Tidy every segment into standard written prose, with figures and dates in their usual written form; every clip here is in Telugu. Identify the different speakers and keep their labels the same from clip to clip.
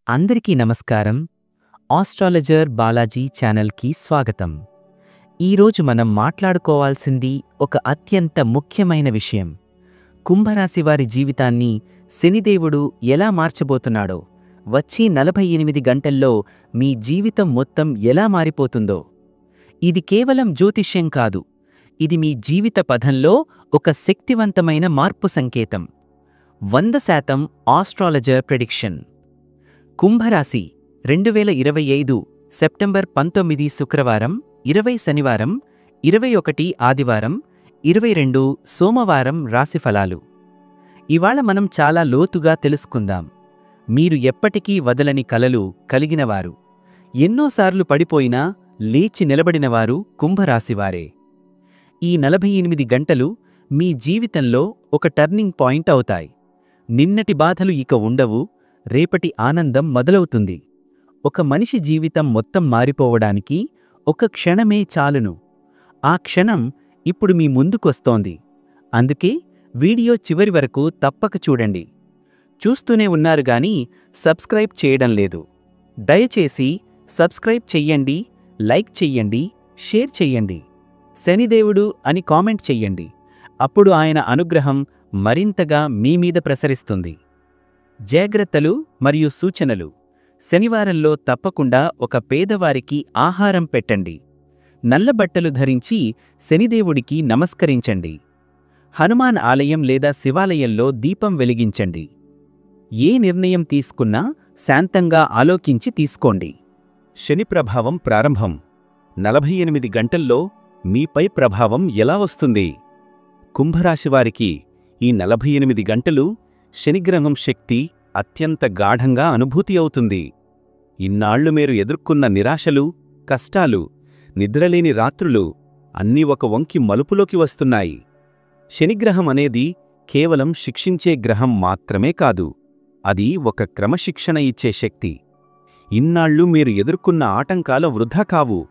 Speaker 1: అందరికీ నమస్కారం. ఆస్ట్రాలజర్ బాలాజీ ఛానల్కి స్వాగతం. ఈరోజు మనం మాట్లాడుకోవాల్సింది ఒక అత్యంత ముఖ్యమైన విషయం. కుంభరాశి వారి జీవితాన్ని శనిదేవుడు ఎలా మార్చబోతున్నాడో, వచ్చే 48 గంటల్లో మీ జీవితం మొత్తం ఎలా మారిపోతుందో. ఇది కేవలం జ్యోతిష్యం కాదు, ఇది మీ జీవిత పథంలో ఒక శక్తివంతమైన మార్పు సంకేతం. 100% ఆస్ట్రాలజర్ ప్రెడిక్షన్. కుంభరాశి 2025 సెప్టెంబర్ 19 శుక్రవారం, 20 శనివారం, 21 ఆదివారం, 22 సోమవారం రాశిఫలాలు. ఇవాళ మనం చాలా లోతుగా తెలుసుకుందాం. మీరు ఎప్పటికీ వదలని కలలు కలిగినవారు, ఎన్నోసార్లు పడిపోయినా లేచి నిలబడినవారు కుంభరాశివారే. ఈ 48 గంటలు మీ జీవితంలో ఒక టర్నింగ్ పాయింట్ అవుతాయి. నిన్నటి బాధలు ఇక ఉండవు, రేపటి ఆనందం మొదలవుతుంది. ఒక మనిషి జీవితం మొత్తం మారిపోవడానికి ఒక క్షణమే చాలును. ఆ క్షణం ఇప్పుడు మీ ముందుకొస్తోంది. అందుకే వీడియో చివరి వరకు తప్పక చూడండి. చూస్తూనే ఉన్నారు గానీ సబ్స్క్రైబ్ చేయడం లేదు. దయచేసి సబ్స్క్రైబ్ చెయ్యండి, లైక్ చెయ్యండి, షేర్ చెయ్యండి. శనిదేవుడు అని కామెంట్ చెయ్యండి. అప్పుడు ఆయన అనుగ్రహం మరింతగా మీ మీద ప్రసరిస్తుంది. జాగ్రత్తలు మరియు సూచనలు. శనివారంలో తప్పకుండా ఒక పేదవారికి ఆహారం పెట్టండి. నల్లబట్టలు ధరించి శనిదేవుడికి నమస్కరించండి. హనుమాన్ ఆలయం లేదా శివాలయంలో దీపం వెలిగించండి. ఏ నిర్ణయం తీసుకున్నా శాంతంగా ఆలోచించి తీసుకోండి. శని ప్రభావం ప్రారంభం. 48 గంటల్లో మీపై ప్రభావం ఎలా వస్తుంది? కుంభరాశివారికి ఈ 48 గంటలు శనిగ్రహం శక్తి అత్యంత గాఢంగా అనుభూతి అవుతుంది. ఇన్నాళ్లు మీరు ఎదుర్కొన్న నిరాశలు, కష్టాలు, నిద్రలేని రాత్రులు అన్నీ ఒక వంకి మలుపులోకి వస్తున్నాయి. శనిగ్రహం అనేది కేవలం శిక్షించే గ్రహం మాత్రమే కాదు, అది ఒక క్రమశిక్షణ ఇచ్చే శక్తి. ఇన్నాళ్లు మీరు ఎదుర్కొన్న ఆటంకాల వృధా కావు.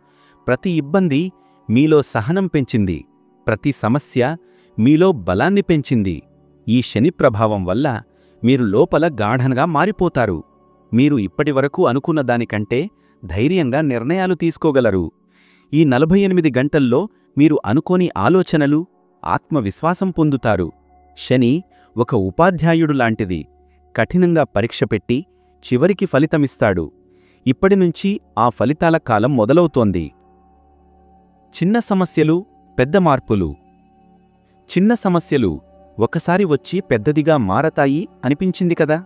Speaker 1: ప్రతి ఇబ్బంది మీలో సహనం పెంచింది, ప్రతి సమస్య మీలో బలాన్ని పెంచింది. ఈ శని ప్రభావం వల్ల మీరు లోపల గాఢంగా మారిపోతారు. మీరు ఇప్పటివరకు అనుకున్న దానికంటే ధైర్యంగా నిర్ణయాలు తీసుకోగలరు. ఈ 48 గంటల్లో మీరు అనుకోని ఆలోచనలు, ఆత్మవిశ్వాసం పొందుతారు. శని ఒక ఉపాధ్యాయుడు లాంటిది. కఠినంగా పరీక్ష పెట్టి చివరికి ఫలితమిస్తాడు. ఇప్పటినుంచి ఆ ఫలితాల కాలం మొదలవుతోంది. చిన్న సమస్యలు, పెద్ద మార్పులు. చిన్న సమస్యలు ఒకసారి వచ్చి పెద్దదిగా మారతాయి అనిపించింది కదా?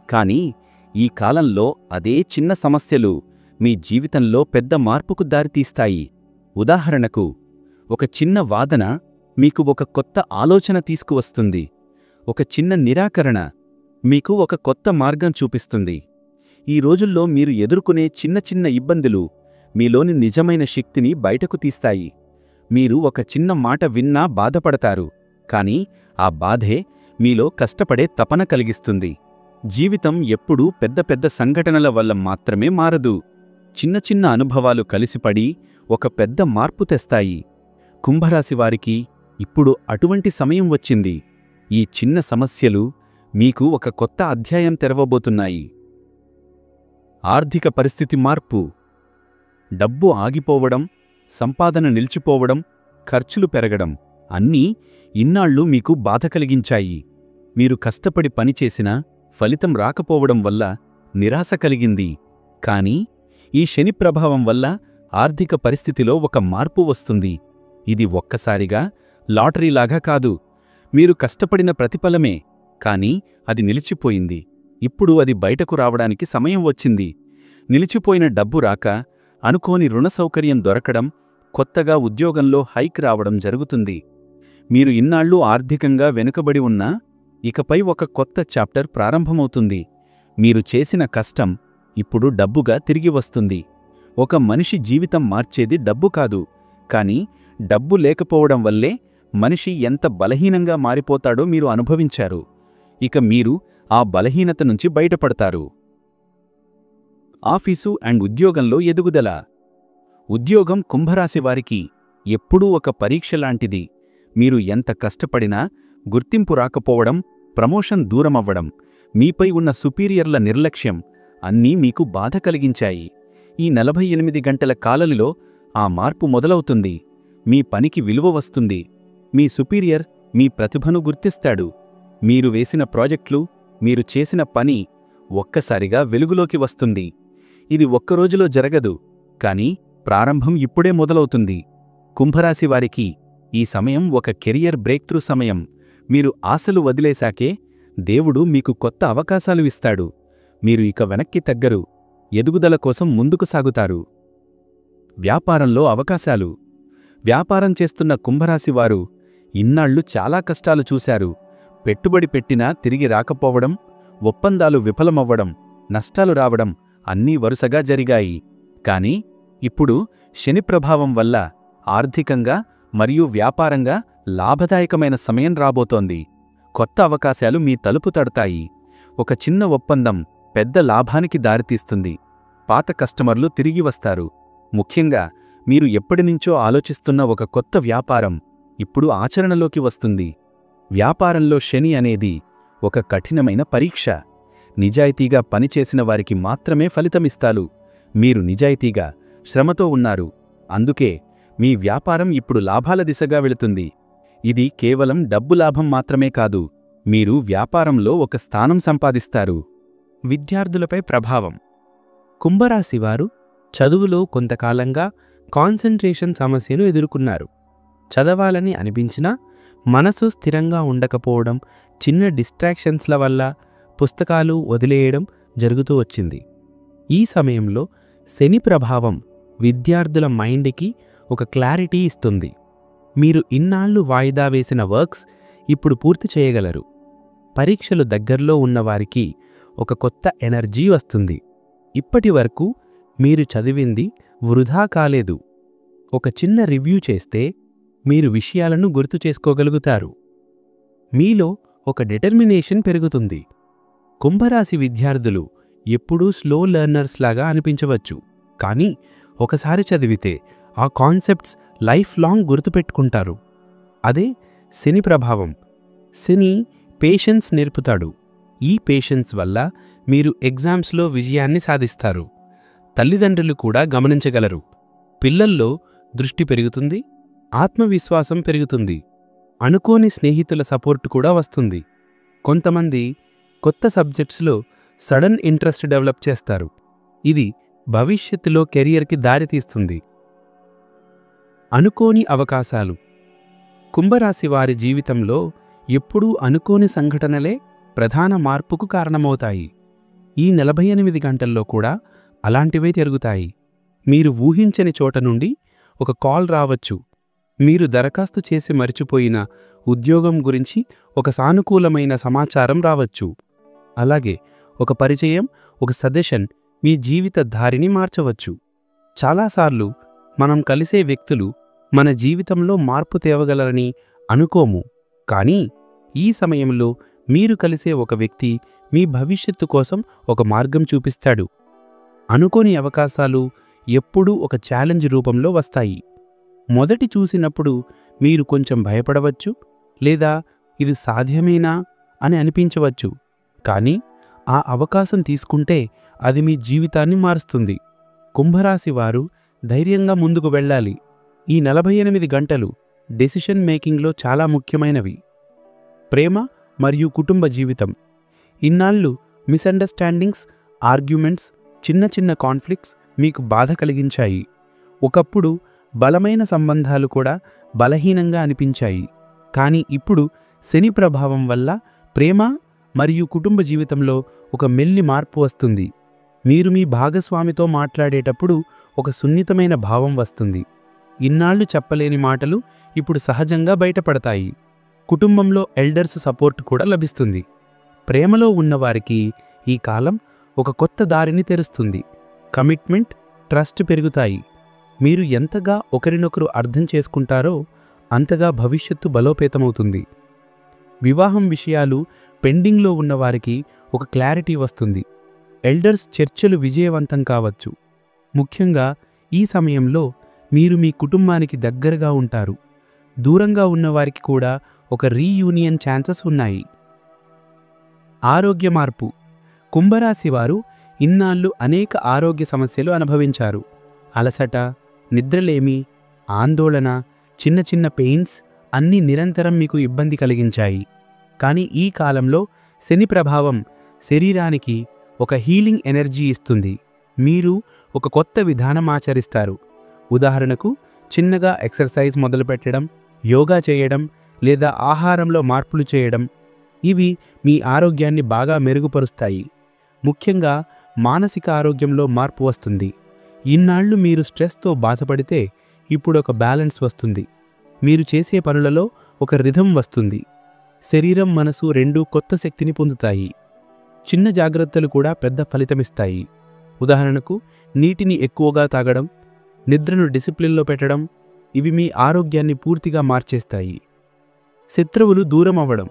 Speaker 1: కానీ ఈ కాలంలో అదే చిన్న సమస్యలు మీ జీవితంలో పెద్ద మార్పుకు దారితీస్తాయి. ఉదాహరణకు, ఒక చిన్న వాదన మీకు ఒక కొత్త ఆలోచన తీసుకువస్తుంది. ఒక చిన్న నిరాకరణ మీకు ఒక కొత్త మార్గం చూపిస్తుంది. ఈ రోజుల్లో మీరు ఎదుర్కొనే చిన్న చిన్న ఇబ్బందులు మీలోని నిజమైన శక్తిని బయటకు తీస్తాయి. మీరు ఒక చిన్న మాట విన్నా బాధపడతారు, కానీ ఆ బాధే మీలో కష్టపడే తపన కలిగిస్తుంది. జీవితం ఎప్పుడూ పెద్ద పెద్ద సంఘటనల వల్ల మాత్రమే మారదు. చిన్న చిన్న అనుభవాలు కలిసిపడి ఒక పెద్ద మార్పు తెస్తాయి. కుంభరాశివారికి ఇప్పుడు అటువంటి సమయం వచ్చింది. ఈ చిన్న సమస్యలు మీకు ఒక కొత్త అధ్యాయం తెరవబోతున్నాయి. ఆర్థిక పరిస్థితి మార్పు. డబ్బు ఆగిపోవడం, సంపాదన నిలిచిపోవడం, ఖర్చులు పెరగడం అన్నీ ఇన్నాళ్ళు మీకు బాధ కలిగించాయి. మీరు కష్టపడి పనిచేసినా ఫలితం రాకపోవడం వల్ల నిరాశ కలిగింది. కానీ ఈ శని ప్రభావం వల్ల ఆర్థిక పరిస్థితిలో ఒక మార్పు వస్తుంది. ఇది ఒక్కసారిగా లాటరీలాగా కాదు. మీరు కష్టపడిన ప్రతిఫలమే, కానీ అది నిలిచిపోయింది. ఇప్పుడు అది బయటకు రావడానికి సమయం వచ్చింది. నిలిచిపోయిన డబ్బు రాక, అనుకోని రుణ సౌకర్యం దొరకడం, కొత్తగా ఉద్యోగంలో హైక్ రావడం జరుగుతుంది. మీరు ఇన్నాళ్ళు ఆర్థికంగా వెనుకబడి ఉన్నా ఇకపై ఒక కొత్త చాప్టర్ ప్రారంభమవుతుంది. మీరు చేసిన కష్టం ఇప్పుడు డబ్బుగా తిరిగి వస్తుంది. ఒక మనిషి జీవితం మార్చేది డబ్బు కాదు, కానీ డబ్బు లేకపోవడం వల్లే మనిషి ఎంత బలహీనంగా మారిపోతాడో మీరు అనుభవించారు. ఇక మీరు ఆ బలహీనత నుంచి బయటపడతారు. ఆఫీసు అండ్ ఉద్యోగంలో ఎదుగుదల. ఉద్యోగం కుంభరాశివారికి ఎప్పుడూ ఒక పరీక్షలాంటిది. మీరు ఎంత కష్టపడినా గుర్తింపు రాకపోవడం, ప్రమోషన్ దూరమవ్వడం, మీపై ఉన్న సుపీరియర్ల నిర్లక్ష్యం
Speaker 2: అన్నీ మీకు బాధ కలిగించాయి. ఈ 48 గంటల కాలంలో ఆ మార్పు మొదలవుతుంది. మీ పనికి విలువ వస్తుంది. మీ సుపీరియర్ మీ ప్రతిభను గుర్తిస్తాడు. మీరు వేసిన ప్రాజెక్టులు, మీరు చేసిన పని ఒక్కసారిగా వెలుగులోకి వస్తుంది. ఇది ఒక్కరోజులో జరగదు, కానీ ప్రారంభం ఇప్పుడే మొదలవుతుంది. కుంభరాశి వారికి ఈ సమయం ఒక కెరియర్ బ్రేక్ త్రూ సమయం. మీరు ఆశలు వదిలేశాకే దేవుడు మీకు కొత్త అవకాశాలు ఇస్తాడు. మీరు ఇక వెనక్కి తగ్గరు, ఎదుగుదల కోసం ముందుకు సాగుతారు. వ్యాపారంలో అవకాశాలు. వ్యాపారం చేస్తున్న కుంభరాశివారు ఇన్నాళ్లు చాలా కష్టాలు చూశారు. పెట్టుబడి పెట్టినా తిరిగి రాకపోవడం, ఒప్పందాలు విఫలమవ్వడం, నష్టాలు రావడం అన్నీ వరుసగా జరిగాయి. కానీ ఇప్పుడు శని ప్రభావం వల్ల ఆర్థికంగా మరియు వ్యాపారంగా లాభదాయకమైన సమయం రాబోతోంది. కొత్త అవకాశాలు మీ తలుపు తడతాయి. ఒక చిన్న ఒప్పందం పెద్ద లాభానికి దారితీస్తుంది. పాత కస్టమర్లు తిరిగి వస్తారు. ముఖ్యంగా మీరు ఎప్పటినుంచో ఆలోచిస్తున్న ఒక కొత్త వ్యాపారం ఇప్పుడు ఆచరణలోకి వస్తుంది. వ్యాపారంలో శని అనేది ఒక కఠినమైన పరీక్ష. నిజాయితీగా పనిచేసిన వారికి మాత్రమే ఫలితమిస్తాలు. మీరు నిజాయితీగా, శ్రమతో ఉన్నారు. అందుకే మీ వ్యాపారం ఇప్పుడు లాభాల దిశగా వెళుతుంది. ఇది కేవలం డబ్బు లాభం మాత్రమే కాదు, మీరు వ్యాపారంలో ఒక స్థానం సంపాదిస్తారు.
Speaker 1: విద్యార్థులపై ప్రభావం. కుంభరాశివారు చదువులో కొంతకాలంగా కాన్సంట్రేషన్ సమస్యను ఎదుర్కొన్నారు. చదవాలని అనిపించినా మనసు స్థిరంగా ఉండకపోవడం, చిన్న డిస్ట్రాక్షన్స్ల వల్ల పుస్తకాలు వదిలేయడం జరుగుతూ వచ్చింది. ఈ సమయంలో శని ప్రభావం విద్యార్థుల మైండ్కి ఒక క్లారిటీ ఇస్తుంది. మీరు ఇన్నాళ్లు వాయిదా వేసిన వర్క్స్ ఇప్పుడు పూర్తి చేయగలరు. పరీక్షలు దగ్గర్లో ఉన్నవారికి ఒక కొత్త ఎనర్జీ వస్తుంది. ఇప్పటి వరకు మీరు చదివింది వృధా కాలేదు. ఒక చిన్న రివ్యూ చేస్తే మీరు విషయాలను గుర్తు చేసుకోగలుగుతారు. మీలో ఒక డిటర్మినేషన్ పెరుగుతుంది. కుంభరాశి విద్యార్థులు ఎప్పుడూ స్లో లెర్నర్స్ లాగా అనిపించవచ్చు, కానీ ఒకసారి చదివితే ఆ కాన్సెప్ట్స్ లైఫ్ లాంగ్ గుర్తుపెట్టుకుంటారు. అదే శని ప్రభావం. శని పేషెన్స్ నేర్పుతాడు. ఈ పేషెన్స్ వల్ల మీరు ఎగ్జామ్స్లో విజయాన్ని సాధిస్తారు. తల్లిదండ్రులు కూడా గమనించగలరు. పిల్లల్లో దృష్టి పెరుగుతుంది, ఆత్మవిశ్వాసం పెరుగుతుంది. అనుకోని స్నేహితుల సపోర్ట్ కూడా వస్తుంది. కొంతమంది కొత్త సబ్జెక్ట్స్లో సడన్ ఇంట్రెస్ట్ డెవలప్ చేస్తారు. ఇది భవిష్యత్తులో కెరియర్కి దారితీస్తుంది. అనుకోని అవకాశాలు. కుంభరాశి వారి జీవితంలో ఎప్పుడూ అనుకోని సంఘటనలే ప్రధాన మార్పుకు కారణమవుతాయి. ఈ 48 గంటల్లో కూడా అలాంటివే జరుగుతాయి. మీరు ఊహించని చోట నుండి ఒక కాల్ రావచ్చు. మీరు దరఖాస్తు చేసి మరిచిపోయిన ఉద్యోగం గురించి ఒక సానుకూలమైన సమాచారం రావచ్చు. అలాగే ఒక పరిచయం, ఒక సజెషన్ మీ జీవిత దారిని మార్చవచ్చు. చాలాసార్లు మనం కలిసే వ్యక్తులు మన జీవితంలో మార్పు తేవగలరని అనుకోము, కానీ ఈ సమయంలో మీరు కలిసే ఒక వ్యక్తి మీ భవిష్యత్తు కోసం ఒక మార్గం చూపిస్తాడు. అనుకోని అవకాశాలు ఎప్పుడూ ఒక ఛాలెంజ్ రూపంలో వస్తాయి. మొదటి చూసినప్పుడు మీరు కొంచెం భయపడవచ్చు, లేదా ఇది సాధ్యమేనా అని అనిపించవచ్చు. కానీ ఆ అవకాశం తీసుకుంటే అది మీ జీవితాన్ని మారుస్తుంది. కుంభరాశి వారు ధైర్యంగా ముందుకు వెళ్ళాలి. ఈ 48 గంటలు డెసిషన్ మేకింగ్లో చాలా ముఖ్యమైనవి. ప్రేమ మరియు కుటుంబ జీవితం. ఇన్నాళ్ళు మిస్అండర్స్టాండింగ్స్, ఆర్గ్యుమెంట్స్, చిన్న చిన్న కాన్ఫ్లిక్ట్స్ మీకు బాధ కలిగించాయి. ఒకప్పుడు బలమైన సంబంధాలు కూడా బలహీనంగా అనిపించాయి. కానీ ఇప్పుడు శని ప్రభావం వల్ల ప్రేమ మరియు కుటుంబ జీవితంలో ఒక మెల్లి మార్పు వస్తుంది. మీరు మీ భాగస్వామితో మాట్లాడేటప్పుడు ఒక సున్నితమైన భావం వస్తుంది. ఇన్నాళ్లు చెప్పలేని మాటలు ఇప్పుడు సహజంగా బయటపడతాయి. కుటుంబంలో ఎల్డర్స్ సపోర్ట్ కూడా లభిస్తుంది. ప్రేమలో ఉన్నవారికి ఈ కాలం ఒక కొత్త దారిని తెరుస్తుంది. కమిట్మెంట్, ట్రస్ట్ పెరుగుతాయి. మీరు ఎంతగా ఒకరినొకరు అర్థం చేసుకుంటారో అంతగా భవిష్యత్తు బలోపేతమవుతుంది. వివాహం విషయాలు పెండింగ్లో ఉన్నవారికి ఒక క్లారిటీ వస్తుంది. ఎల్డర్స్ చర్చలు విజయవంతం కావచ్చు. ముఖ్యంగా ఈ సమయంలో మీరు మీ కుటుంబానికి దగ్గరగా ఉంటారు. దూరంగా ఉన్నవారికి కూడా ఒక రీయూనియన్ ఛాన్సెస్ ఉన్నాయి. ఆరోగ్య మార్పు. కుంభరాశి వారు
Speaker 2: ఇన్నాళ్ళు అనేక ఆరోగ్య సమస్యలు అనుభవించారు. అలసట, నిద్రలేమి, ఆందోళన, చిన్న చిన్న పెయిన్స్ అన్నీ నిరంతరం మీకు ఇబ్బంది కలిగించాయి. కానీ ఈ కాలంలో శని ప్రభావం శరీరానికి ఒక హీలింగ్ ఎనర్జీ ఇస్తుంది. మీరు ఒక కొత్త విధానం ఆచరిస్తారు. ఉదాహరణకు, చిన్నగా ఎక్సర్సైజ్ మొదలుపెట్టడం, యోగా చేయడం లేదా ఆహారంలో మార్పులు చేయడం. ఇవి మీ ఆరోగ్యాన్ని బాగా మెరుగుపరుస్తాయి. ముఖ్యంగా మానసిక ఆరోగ్యంలో మార్పు వస్తుంది. ఇన్నాళ్లు మీరు స్ట్రెస్తో బాధపడితే ఇప్పుడొక బ్యాలెన్స్ వస్తుంది. మీరు చేసే పనులలో ఒక రిథం వస్తుంది. శరీరం, మనసు రెండూ కొత్త శక్తిని పొందుతాయి. చిన్న జాగ్రత్తలు కూడా పెద్ద ఫలితమిస్తాయి. ఉదాహరణకు, నీటిని ఎక్కువగా తాగడం, నిద్రను డిసిప్లిన్లో పెట్టడం. ఇవి మీ ఆరోగ్యాన్ని పూర్తిగా మార్చేస్తాయి. శత్రువులు దూరం అవ్వడం.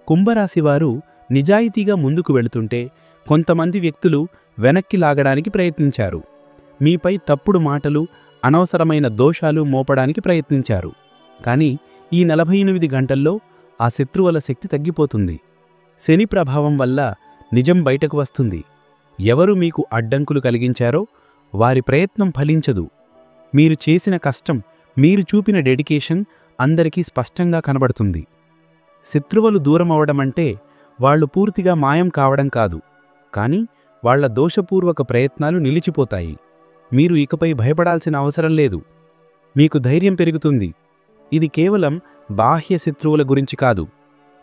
Speaker 2: కుంభరాశివారు నిజాయితీగా ముందుకు వెళుతుంటే కొంతమంది వ్యక్తులు వెనక్కి లాగడానికి ప్రయత్నించారు. మీపై తప్పుడు మాటలు, అనవసరమైన దోషాలు మోపడానికి ప్రయత్నించారు. కానీ ఈ 48 గంటల్లో ఆ శత్రువుల శక్తి తగ్గిపోతుంది. శని ప్రభావం వల్ల నిజం బయటకు వస్తుంది. ఎవరు మీకు అడ్డంకులు కలిగించారో వారి ప్రయత్నం ఫలించదు. మీరు చేసిన కష్టం, మీరు చూపిన డెడికేషన్ అందరికీ స్పష్టంగా కనబడుతుంది. శత్రువులు దూరమవడమంటే వాళ్లు పూర్తిగా మాయం కావడం కాదు, కానీ వాళ్ల దోషపూర్వక ప్రయత్నాలు నిలిచిపోతాయి. మీరు ఇకపై భయపడాల్సిన అవసరం లేదు. మీకు ధైర్యం పెరుగుతుంది. ఇది కేవలం బాహ్య శత్రువుల గురించి కాదు.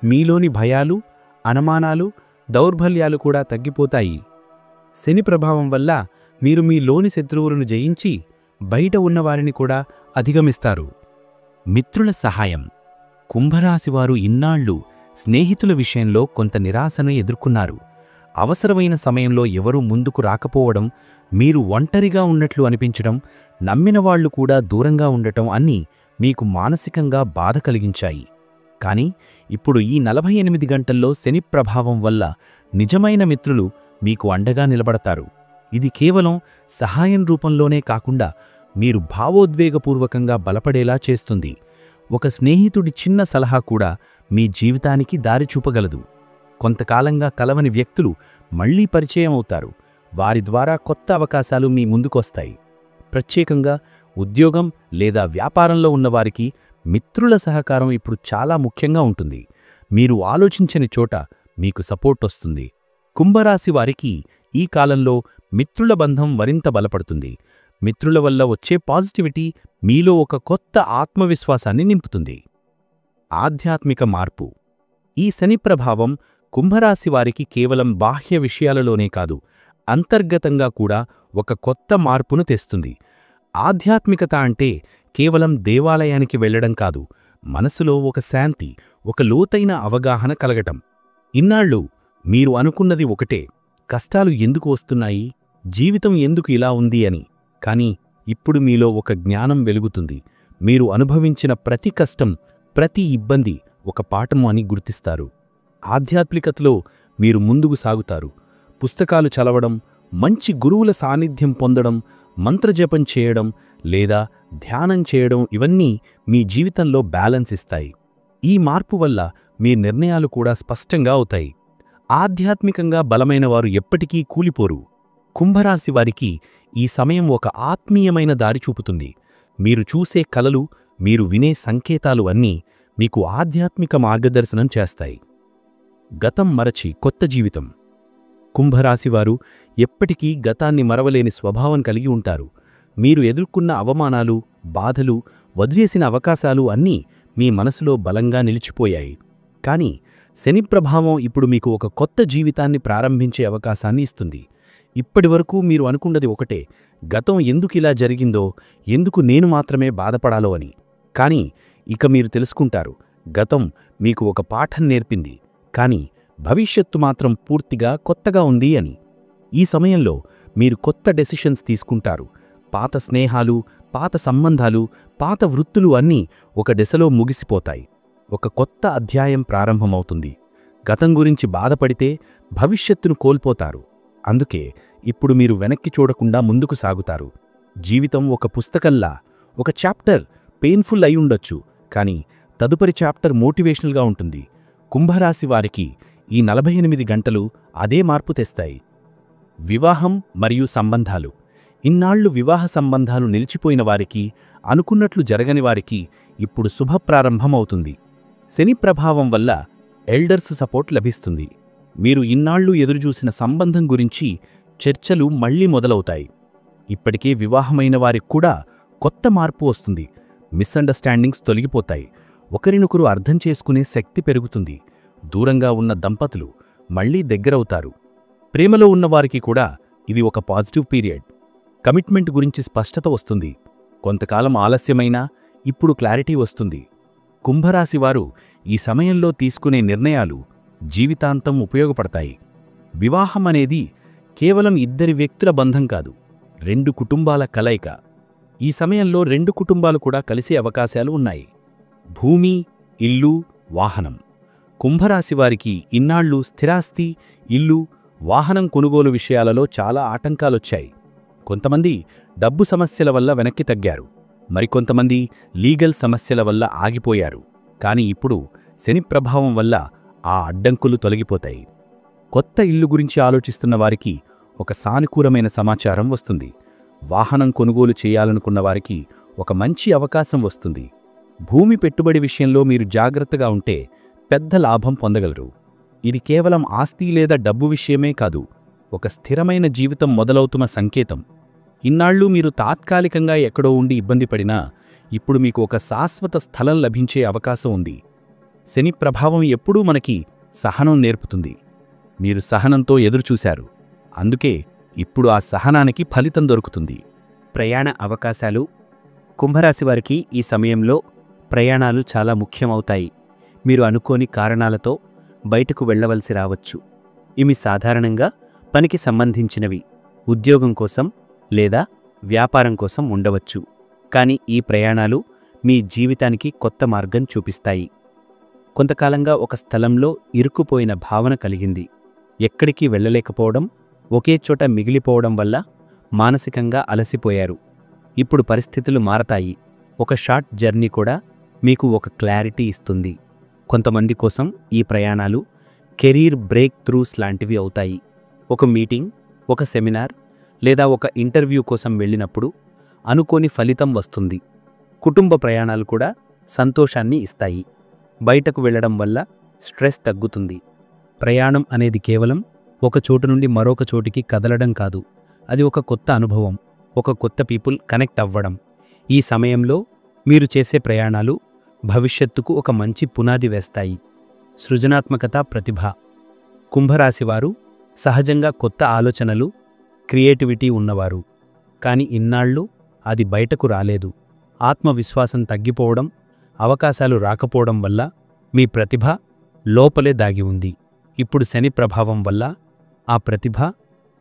Speaker 2: మీలోని భయాలు, అనుమానాలు, దౌర్బల్యాలు కూడా తగ్గిపోతాయి. శని ప్రభావం వల్ల మీరు మీలోని శత్రువులను జయించి బయట ఉన్నవారిని కూడా అధిగమిస్తారు.
Speaker 1: మిత్రుల సహాయం. కుంభరాశివారు ఇన్నాళ్లు స్నేహితుల విషయంలో కొంత నిరాశను ఎదుర్కొన్నారు. అవసరమైన సమయంలో ఎవరూ ముందుకు రాకపోవడం, మీరు ఒంటరిగా ఉన్నట్లు అనిపించడం, నమ్మినవాళ్లు కూడా దూరంగా ఉండటం అన్నీ మీకు మానసికంగా బాధ కలిగించాయి. కానీ ఇప్పుడు ఈ 48 గంటల్లో శని ప్రభావం వల్ల నిజమైన మిత్రులు మీకు అండగా నిలబడతారు. ఇది కేవలం సహాయం రూపంలోనే కాకుండా మీరు భావోద్వేగపూర్వకంగా బలపడేలా చేస్తుంది. ఒక స్నేహితుడి చిన్న సలహా కూడా మీ జీవితానికి దారి చూపగలదు. కొంతకాలంగా కలవని వ్యక్తులు మళ్లీ పరిచయం అవుతారు. వారి ద్వారా కొత్త అవకాశాలు మీ ముందుకొస్తాయి. ప్రత్యేకంగా ఉద్యోగం లేదా వ్యాపారంలో ఉన్నవారికి మిత్రుల సహకారం ఇప్పుడు చాలా ముఖ్యంగా ఉంటుంది. మీరు ఆలోచించని చోట మీకు సపోర్ట్ వస్తుంది. కుంభరాశి వారికి ఈ కాలంలో మిత్రుల బంధం మరింత బలపడుతుంది. మిత్రుల వల్ల వచ్చే పాజిటివిటీ మీలో ఒక కొత్త ఆత్మవిశ్వాసాన్ని నింపుతుంది. ఆధ్యాత్మిక మార్పు. ఈ శని ప్రభావం కుంభరాశివారికి కేవలం బాహ్య విషయాలలోనే కాదు, అంతర్గతంగా కూడా ఒక కొత్త మార్పును తెస్తుంది. ఆధ్యాత్మికత అంటే కేవలం దేవాలయానికి వెళ్లడం కాదు, మనసులో ఒక శాంతి, ఒక లోతైన అవగాహన కలగటం. ఇన్నాళ్ళు మీరు అనుకున్నది ఒకటే, కష్టాలు ఎందుకు వస్తున్నాయి, జీవితం ఎందుకు ఇలా ఉంది అని. కానీ ఇప్పుడు మీలో ఒక జ్ఞానం వెలుగుతుంది. మీరు అనుభవించిన ప్రతి కష్టం, ప్రతి ఇబ్బంది ఒక పాఠము అని గుర్తిస్తారు. ఆధ్యాత్మికతలో మీరు ముందుకు సాగుతారు. పుస్తకాలు చదవడం, మంచి గురువుల సాన్నిధ్యం పొందడం, మంత్రజపం చేయడం లేదా ధ్యానం చేయడం, ఇవన్నీ మీ జీవితంలో బ్యాలెన్స్ ఇస్తాయి. ఈ మార్పు వల్ల మీ నిర్ణయాలు కూడా స్పష్టంగా అవుతాయి. ఆధ్యాత్మికంగా బలమైనవారు ఎప్పటికీ కూలిపోరు. కుంభరాశి వారికి ఈ సమయం ఒక ఆత్మీయమైన దారి చూపుతుంది. మీరు చూసే కలలు, మీరు వినే సంకేతాలు అన్నీ మీకు ఆధ్యాత్మిక మార్గదర్శనం చేస్తాయి. గతం మరచి కొత్త జీవితం. కుంభరాశివారు ఎప్పటికీ గతాన్ని మరవలేని స్వభావం కలిగి ఉంటారు. మీరు ఎదుర్కొన్న అవమానాలు, బాధలు, వదిలేసిన అవకాశాలు అన్నీ మీ మనసులో బలంగా నిలిచిపోయాయి. కానీ శని ప్రభావం ఇప్పుడు మీకు ఒక కొత్త జీవితాన్ని ప్రారంభించే అవకాశాన్ని ఇస్తుంది. ఇప్పటివరకు మీరు అనుకున్నది ఒకటే, గతం ఎందుకిలా జరిగిందో, ఎందుకు నేను మాత్రమే బాధపడాలో అని. కానీ ఇక మీరు తెలుసుకుంటారు, గతం మీకు ఒక పాఠం నేర్పింది, కానీ భవిష్యత్తు మాత్రం పూర్తిగా కొత్తగా ఉంది అని. ఈ సమయంలో మీరు కొత్త డెసిషన్స్ తీసుకుంటారు. పాత స్నేహాలు, పాత సంబంధాలు, పాత వృత్తులు అన్నీ ఒక దశలో ముగిసిపోతాయి. ఒక కొత్త అధ్యాయం ప్రారంభమవుతుంది. గతం గురించి బాధపడితే భవిష్యత్తును కోల్పోతారు. అందుకే ఇప్పుడు మీరు వెనక్కి చూడకుండా ముందుకు సాగుతారు. జీవితం ఒక పుస్తకంలా, ఒక చాప్టర్ పెయిన్ఫుల్ అయి ఉండొచ్చు, కానీ తదుపరి చాప్టర్ మోటివేషనల్గా ఉంటుంది. కుంభరాశి వారికి ఈ 48 గంటలు అదే మార్పు తెస్తాయి.
Speaker 2: వివాహం మరియు సంబంధాలు. ఇన్నాళ్లు వివాహ సంబంధాలు నిలిచిపోయిన వారికి, అనుకున్నట్లు జరగని వారికి ఇప్పుడు శుభప్రారంభమవుతుంది. శని ప్రభావం వల్ల ఎల్డర్స్ సపోర్ట్ లభిస్తుంది. మీరు ఇన్నాళ్లు ఎదురుచూసిన సంబంధం గురించి చర్చలు మళ్లీ మొదలవుతాయి. ఇప్పటికే వివాహమైన వారికి కూడా కొత్త మార్పు వస్తుంది. మిస్అండర్స్టాండింగ్స్ తొలగిపోతాయి. ఒకరినొకరు అర్థం చేసుకునే శక్తి పెరుగుతుంది. దూరంగా ఉన్న దంపతులు మళ్లీ దగ్గరవుతారు. ప్రేమలో ఉన్నవారికి కూడా ఇది ఒక పాజిటివ్ పీరియడ్. కమిట్మెంట్ గురించి స్పష్టత వస్తుంది. కొంతకాలం ఆలస్యమైనా ఇప్పుడు క్లారిటీ వస్తుంది. కుంభరాశివారు ఈ సమయంలో తీసుకునే నిర్ణయాలు జీవితాంతం ఉపయోగపడతాయి. వివాహం అనేది కేవలం ఇద్దరి వ్యక్తుల బంధం కాదు, 2 కుటుంబాల కలయిక. ఈ సమయంలో 2 కుటుంబాలు కూడా కలిసే అవకాశాలు ఉన్నాయి. భూమి, ఇల్లు, వాహనం. కుంభరాశివారికి ఇన్నాళ్లు స్థిరాస్తి, ఇల్లు, వాహనం కొనుగోలు విషయాలలో చాలా ఆటంకాలొచ్చాయి. కొంతమంది డబ్బు సమస్యల వల్ల వెనక్కి తగ్గారు. మరికొంతమంది లీగల్ సమస్యల వల్ల ఆగిపోయారు. కానీ ఇప్పుడు శని ప్రభావం వల్ల ఆ అడ్డంకులు తొలగిపోతాయి. కొత్త ఇల్లు గురించి ఆలోచిస్తున్న వారికి ఒక సానుకూలమైన సమాచారం వస్తుంది. వాహనం కొనుగోలు చేయాలనుకున్న వారికి ఒక మంచి అవకాశం వస్తుంది. భూమి పెట్టుబడి విషయంలో మీరు జాగ్రత్తగా ఉంటే పెద్ద లాభం పొందగలరు. ఇది కేవలం ఆస్తి లేదా డబ్బు విషయమే కాదు, ఒక స్థిరమైన జీవితం మొదలవుతున్న సంకేతం. ఇన్నాళ్ళు మీరు తాత్కాలికంగా ఎక్కడో ఉండి ఇబ్బంది పడినా ఇప్పుడు మీకు ఒక శాశ్వత స్థలం లభించే అవకాశం ఉంది. శని ప్రభావం ఎప్పుడూ మనకి సహనం నేర్పుతుంది. మీరు సహనంతో ఎదురుచూశారు, అందుకే ఇప్పుడు ఆ సహనానికి ఫలితం దొరుకుతుంది.
Speaker 1: ప్రయాణ అవకాశాలు. కుంభరాశివారికి ఈ సమయంలో ప్రయాణాలు చాలా ముఖ్యమవుతాయి. మీరు అనుకోని కారణాలతో బయటకు వెళ్లవలసి రావచ్చు. ఇవి సాధారణంగా పనికి సంబంధించినవి, ఉద్యోగం కోసం లేదా వ్యాపారం కోసం ఉండవచ్చు. కానీ ఈ ప్రయాణాలు మీ జీవితానికి కొత్త మార్గం చూపిస్తాయి. కొంతకాలంగా ఒక స్థలంలో ఇరుక్కుపోయిన భావన కలిగింది. ఎక్కడికి వెళ్ళలేకపోవడం, ఒకే చోట మిగిలిపోవడం వల్ల మానసికంగా అలసిపోయారు. ఇప్పుడు పరిస్థితులు మారతాయి. ఒక షార్ట్ జర్నీ కూడా మీకు ఒక క్లారిటీ ఇస్తుంది. కొంతమంది కోసం ఈ ప్రయాణాలు కెరీర్ బ్రేక్ త్రూస్ లాంటివి అవుతాయి. ఒక మీటింగ్, ఒక సెమినార్ లేదా ఒక ఇంటర్వ్యూ కోసం వెళ్ళినప్పుడు అనుకోని ఫలితం వస్తుంది. కుటుంబ ప్రయాణాలు కూడా సంతోషాన్ని ఇస్తాయి. బయటకు వెళ్లడం వల్ల స్ట్రెస్ తగ్గుతుంది. ప్రయాణం అనేది కేవలం ఒక చోటు నుండి మరొక చోటికి కదలడం కాదు, అది ఒక కొత్త అనుభవం, ఒక కొత్త పీపుల్ కనెక్ట్ అవ్వడం. ఈ సమయంలో మీరు చేసే ప్రయాణాలు భవిష్యత్తుకు ఒక మంచి పునాది వేస్తాయి. సృజనాత్మకత, ప్రతిభ. కుంభరాశివారు సహజంగా కొత్త ఆలోచనలు, క్రియేటివిటీ ఉన్నవారు. కాని ఇన్నాళ్ళు అది బయటకు రాలేదు. ఆత్మవిశ్వాసం తగ్గిపోవడం, అవకాశాలు రాకపోవడం వల్ల మీ ప్రతిభ లోపలే దాగి ఉంది. ఇప్పుడు శని ప్రభావం వల్ల ఆ ప్రతిభ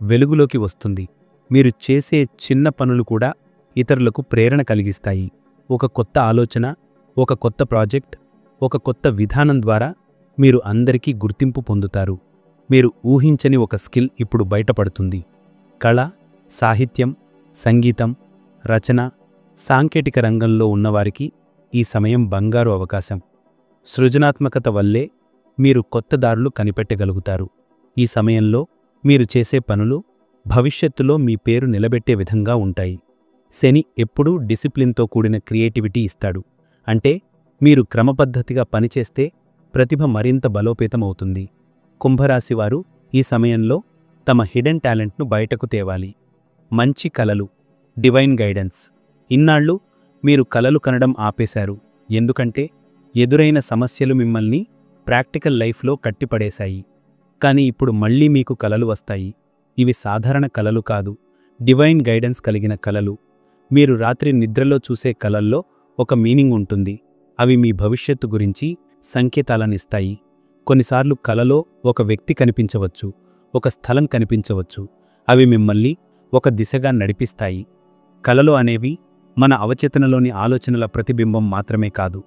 Speaker 1: వెలుగులోకి వస్తుంది. మీరు చేసే చిన్న పనులు కూడా ఇతరులకు ప్రేరణ కలిగిస్తాయి. ఒక కొత్త ఆలోచన, ఒక కొత్త ప్రాజెక్ట్, ఒక కొత్త విధానం ద్వారా మీరు అందరికీ గుర్తింపు పొందుతారు. మీరు ఊహించని ఒక స్కిల్ ఇప్పుడు బయటపడుతుంది. కళ, సాహిత్యం, సంగీతం, రచన, సాంకేతిక రంగంలో ఉన్నవారికి ఈ సమయం బంగారు అవకాశం. సృజనాత్మకత వల్లే మీరు కొత్త దారులు కనిపెట్టగలుగుతారు. ఈ సమయంలో మీరు చేసే పనులు భవిష్యత్తులో మీ పేరు నిలబెట్టే విధంగా ఉంటాయి. శని ఎప్పుడూ డిసిప్లిన్తో కూడిన క్రియేటివిటీ ఇస్తాడు. అంటే మీరు క్రమపద్ధతిగా పనిచేస్తే ప్రతిభ మరింత బలోపేతమవుతుంది. కుంభరాశివారు ఈ సమయంలో తమ హిడెన్ టాలెంట్ను బయటకు తేవాలి. మంచి కలలు, డివైన్ గైడెన్స్. ఇన్నాళ్ళు మీరు కలలు కనడం ఆపేశారు, ఎందుకంటే ఎదురైన సమస్యలు మిమ్మల్ని ప్రాక్టికల్ లైఫ్లో కట్టిపడేశాయి. కానీ ఇప్పుడు మళ్ళీ మీకు కలలు వస్తాయి. ఇవి సాధారణ కలలు కాదు, డివైన్ గైడెన్స్ కలిగిన కలలు. మీరు రాత్రి నిద్రలో చూసే కలల్లో ఒక మీనింగ్ ఉంటుంది. అవి మీ భవిష్యత్తు గురించి సంకేతాలనిస్తాయి. కొన్నిసార్లు కలలో ఒక వ్యక్తి కనిపించవచ్చు, ఒక స్థలం కనిపించవచ్చు. అవి మిమ్మల్ని ఒక దిశగా నడిపిస్తాయి. కలలు అనేవి మన అవచేతనలోని ఆలోచనల ప్రతిబింబం మాత్రమే కాదు,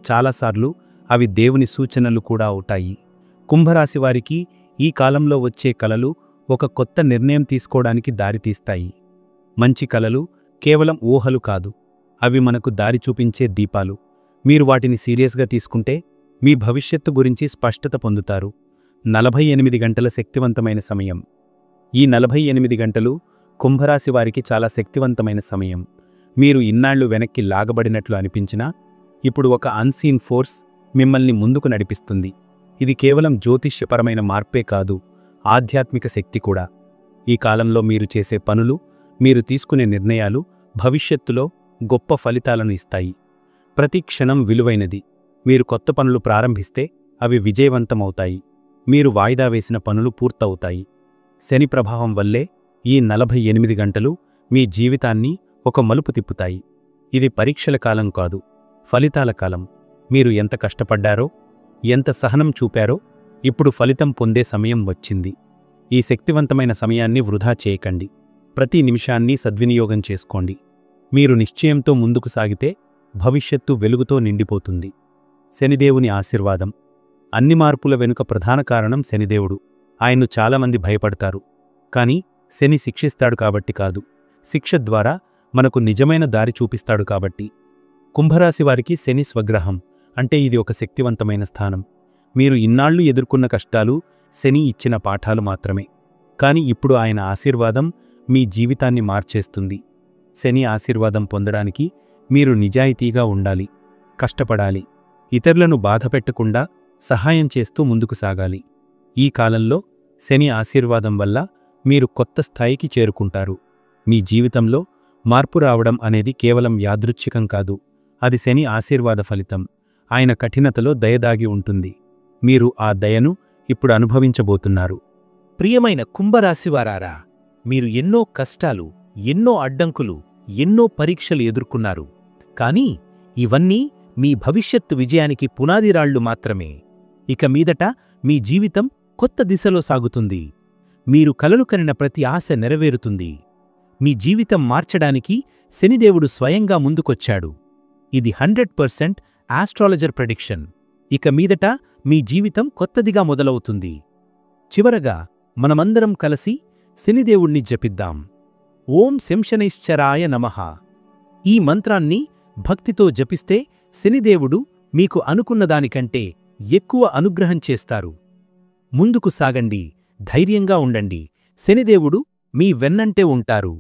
Speaker 1: చాలాసార్లు అవి దేవుని సూచనలు కూడా అవుతాయి. కుంభరాశివారికి ఈ కాలంలో వచ్చే కలలు ఒక కొత్త నిర్ణయం తీసుకోవడానికి దారితీస్తాయి. మంచి కలలు కేవలం ఊహలు కాదు, అవి మనకు దారి చూపించే దీపాలు. మీరు వాటిని సీరియస్గా తీసుకుంటే మీ భవిష్యత్తు గురించి స్పష్టత పొందుతారు. 48 గంటల శక్తివంతమైన సమయం.
Speaker 2: ఈ 48 గంటలు కుంభరాశి వారికి చాలా శక్తివంతమైన సమయం. మీరు ఇన్నాళ్లు వెనక్కి లాగబడినట్లు అనిపించినా ఇప్పుడు ఒక అన్సీన్ ఫోర్స్ మిమ్మల్ని ముందుకు నడిపిస్తుంది. ఇది కేవలం జ్యోతిష్యపరమైన మార్పే కాదు, ఆధ్యాత్మిక శక్తి కూడా. ఈ కాలంలో మీరు చేసే పనులు, మీరు తీసుకునే నిర్ణయాలు భవిష్యత్తులో గొప్ప ఫలితాలను ఇస్తాయి. ప్రతి క్షణం విలువైనది. మీరు కొత్త పనులు ప్రారంభిస్తే అవి విజయవంతమవుతాయి. మీరు వాయిదా వేసిన పనులు పూర్తవుతాయి. శని ప్రభావం వల్లే ఈ 48 గంటలు మీ జీవితాన్ని ఒక మలుపు తిప్పుతాయి. ఇది పరీక్షల కాలం కాదు, ఫలితాల కాలం. మీరు ఎంత కష్టపడ్డారో, ఎంత సహనం చూపారో, ఇప్పుడు ఫలితం పొందే సమయం వచ్చింది. ఈ శక్తివంతమైన సమయాన్ని వృధా చేయకండి. ప్రతి నిమిషాన్ని సద్వినియోగం చేసుకోండి. మీరు నిశ్చయంతో ముందుకు సాగితే భవిష్యత్తు వెలుగుతో నిండిపోతుంది. శనిదేవుని ఆశీర్వాదం. అన్ని మార్పుల వెనుక ప్రధాన కారణం శనిదేవుడు. ఆయన్ను చాలామంది భయపడతారు. కాని శని శిక్షిస్తాడు కాబట్టి కాదు, శిక్ష ద్వారా మనకు నిజమైన దారి చూపిస్తాడు కాబట్టి. కుంభరాశివారికి శని స్వగ్రహం అంటే ఇది ఒక శక్తివంతమైన స్థానం. మీరు ఇన్నాళ్లు ఎదుర్కొన్న కష్టాలు శని ఇచ్చిన పాఠాలు మాత్రమే. కాని ఇప్పుడు ఆయన ఆశీర్వాదం మీ జీవితాన్ని మార్చేస్తుంది. శని ఆశీర్వాదం పొందడానికి మీరు నిజాయితీగా ఉండాలి, కష్టపడాలి, ఇతరులను బాధపెట్టకుండా సహాయం చేస్తూ ముందుకు సాగాలి. ఈ కాలంలో శని ఆశీర్వాదం వల్ల మీరు కొత్త స్థాయికి చేరుకుంటారు. మీ జీవితంలో మార్పు రావడం అనేది కేవలం యాదృచ్ఛికం కాదు, అది శని ఆశీర్వాద ఫలితం. ఆయన కఠినతలో దయదాగి ఉంటుంది. మీరు ఆ దయను ఇప్పుడు అనుభవించబోతున్నారు.
Speaker 3: ప్రియమైన కుంభరాశివారారా, మీరు ఎన్నో కష్టాలు, ఎన్నో అడ్డంకులు, ఎన్నో పరీక్షలు ఎదుర్కొన్నారు. కానీ ఇవన్నీ మీ భవిష్యత్తు విజయానికి పునాదిరాళ్లు మాత్రమే. ఇక మీదట మీ జీవితం కొత్త దిశలో సాగుతుంది. మీరు కలలు కనిన ప్రతి ఆశ నెరవేరుతుంది. మీ జీవితం మార్చడానికి శనిదేవుడు స్వయంగా ముందుకొచ్చాడు. ఇది 100% ఆస్ట్రాలజర్ ప్రెడిక్షన్. ఇక మీదట మీ జీవితం కొత్తదిగా మొదలవుతుంది. చివరగా మనమందరం కలిసి శనిదేవుణ్ణి జపిద్దాం. ఓం శంశనైశ్చరాయ నమః. ఈ మంత్రాన్ని భక్తితో జపిస్తే శనిదేవుడు మీకు అనుకున్నదానికంటే ఎక్కువ అనుగ్రహం చేస్తారు. ముందుకు సాగండి, ధైర్యంగా ఉండండి. శనిదేవుడు మీ వెన్నంటే ఉంటారు.